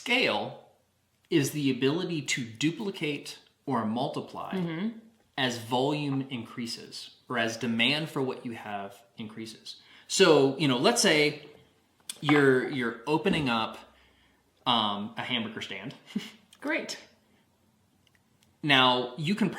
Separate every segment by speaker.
Speaker 1: Scale is the ability to duplicate or multiply as volume increases or as demand for what you have increases. So, let's say you're opening up a hamburger stand.
Speaker 2: Great.
Speaker 1: Now, you can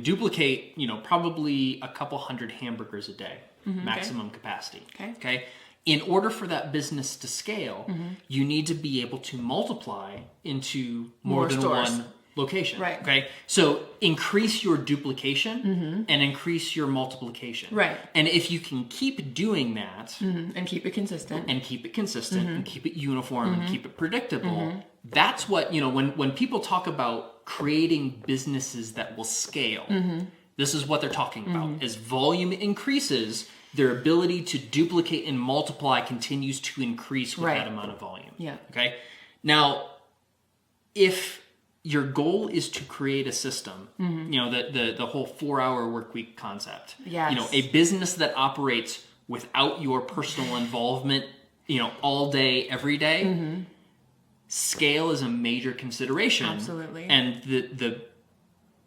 Speaker 1: duplicate, probably a couple hundred hamburgers a day, maximum capacity. Okay. In order for that business to scale, you need to be able to multiply into more than
Speaker 2: stores.
Speaker 1: one location.
Speaker 2: Right.
Speaker 1: Okay. So increase your duplication and increase your multiplication.
Speaker 2: Right.
Speaker 1: And if you can keep doing that
Speaker 2: and keep it consistent
Speaker 1: and keep it uniform and keep it predictable, that's what, when people talk about creating businesses that will scale, this is what they're talking about. As volume increases, their ability to duplicate and multiply continues to increase with that amount of volume.
Speaker 2: Yeah.
Speaker 1: Okay. Now, if your goal is to create a system, the whole 4-hour work week concept,
Speaker 2: Yes.
Speaker 1: A business that operates without your personal involvement, all day, every day, scale is a major consideration.
Speaker 2: Absolutely.
Speaker 1: And the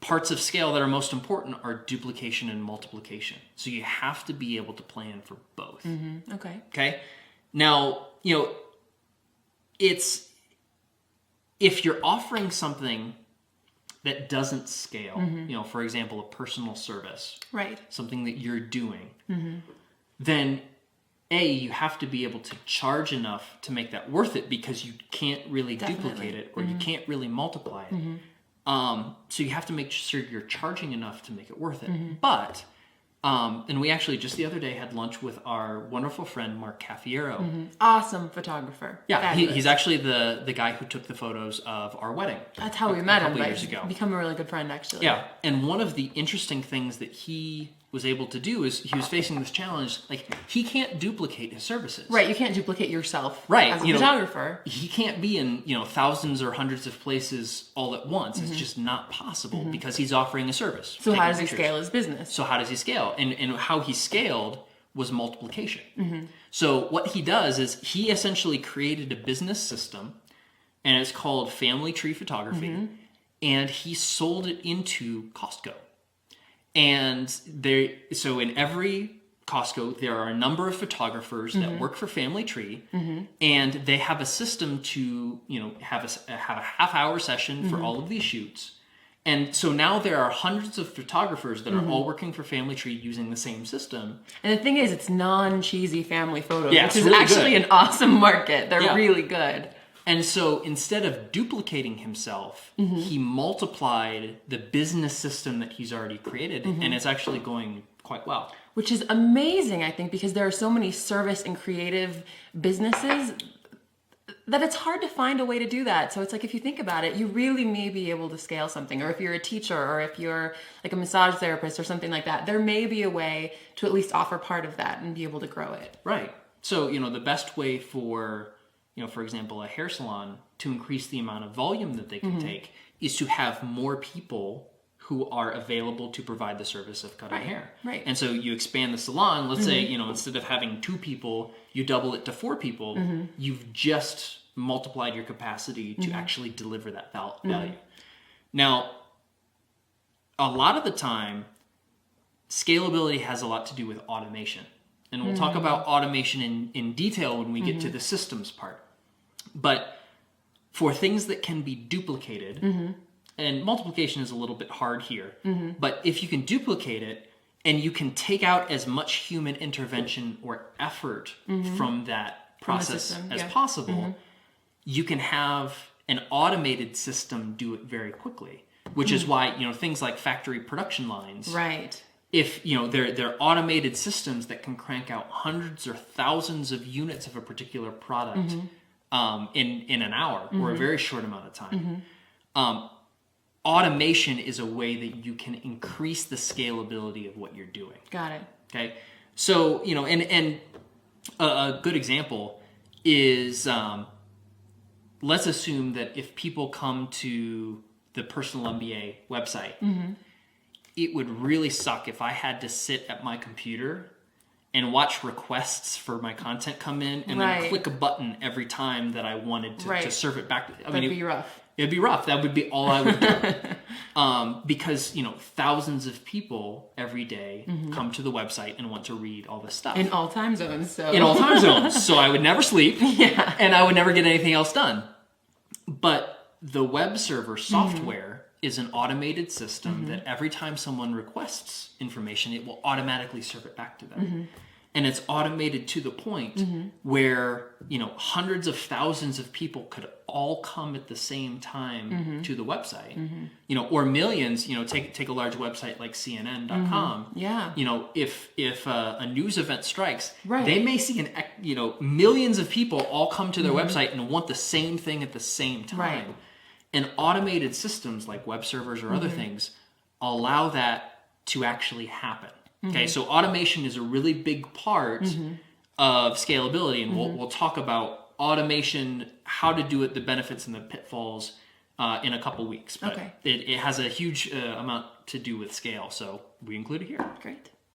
Speaker 1: parts of scale that are most important are duplication and multiplication. So you have to be able to plan for both. Okay. Now, if you're offering something that doesn't scale, for example, a personal service,
Speaker 2: right,
Speaker 1: something that you're doing, then you have to be able to charge enough to make that worth it, because you can't really duplicate it or you can't really multiply it. So you have to make sure you're charging enough to make it worth it. But, and we actually just the other day had lunch with our wonderful friend, Mark Caffiero.
Speaker 2: Awesome photographer.
Speaker 1: Yeah, he's actually the guy who took the photos of our wedding.
Speaker 2: That's how we met him.
Speaker 1: A couple years ago.
Speaker 2: Become a really good friend, actually.
Speaker 1: Yeah, and one of the interesting things that he was able to do is he was facing this challenge, like he can't duplicate his services.
Speaker 2: Right, you can't duplicate yourself
Speaker 1: right,
Speaker 2: as a photographer.
Speaker 1: He can't be in, thousands or hundreds of places all at once. It's just not possible because he's offering a service.
Speaker 2: So how does he scale his business?
Speaker 1: So how does he scale? And how he scaled was multiplication. So what he does is he essentially created a business system, and it's called Family Tree Photography, and he sold it into Costco. And so in every Costco, there are a number of photographers that work for Family Tree, and they have a system to, have a half-hour session for all of these shoots. And so now there are hundreds of photographers that are all working for Family Tree using the same system.
Speaker 2: And the thing is, it's non-cheesy family photos,
Speaker 1: Yeah,
Speaker 2: which is
Speaker 1: really
Speaker 2: actually
Speaker 1: good.
Speaker 2: an awesome market. They're really good.
Speaker 1: And so instead of duplicating himself, he multiplied the business system that he's already created, and it's actually going quite well.
Speaker 2: Which is amazing, I think, because there are so many service and creative businesses that it's hard to find a way to do that. So it's like, if you think about it, you really may be able to scale something. Or if you're a teacher, or if you're like a massage therapist or something like that, there may be a way to at least offer part of that and be able to grow it.
Speaker 1: Right. So, the best way for example, a hair salon to increase the amount of volume that they can take is to have more people who are available to provide the service of cutting hair.
Speaker 2: Right.
Speaker 1: And so you expand the salon, let's say, instead of having 2 people, you double it to 4 people, you've just multiplied your capacity to actually deliver that value. Now, a lot of the time, scalability has a lot to do with automation. And we'll talk about automation in detail when we get to the systems part. But for things that can be duplicated, and multiplication is a little bit hard here, but if you can duplicate it and you can take out as much human intervention or effort from that process as possible, you can have an automated system do it very quickly, which is why, things like factory production lines.
Speaker 2: Right.
Speaker 1: If, they're automated systems that can crank out hundreds or thousands of units of a particular product in an hour or a very short amount of time. Automation is a way that you can increase the scalability of what you're doing.
Speaker 2: Got it.
Speaker 1: Okay. So, and a good example is, let's assume that if people come to the Personal MBA website, it would really suck if I had to sit at my computer and watch requests for my content come in and then click a button every time that I wanted to serve it back.
Speaker 2: That'd be rough.
Speaker 1: It'd be rough. That would be all I would do. Because, thousands of people every day come to the website and want to read all this stuff.
Speaker 2: In all time zones. So
Speaker 1: I would never sleep.
Speaker 2: Yeah.
Speaker 1: And I would never get anything else done. But the web server software is an automated system that every time someone requests information, it will automatically serve it back to them. And it's automated to the point where, hundreds of thousands of people could all come at the same time to the website, or millions, take a large website like CNN.com.
Speaker 2: Yeah.
Speaker 1: If a news event strikes, they may see millions of people all come to their website and want the same thing at the same time.
Speaker 2: Right.
Speaker 1: And automated systems like web servers or other things allow that to actually happen. Okay, so automation is a really big part of scalability, and we'll talk about automation, how to do it, the benefits and the pitfalls in a couple weeks. But it has a huge amount to do with scale, so we include it here.
Speaker 2: Great.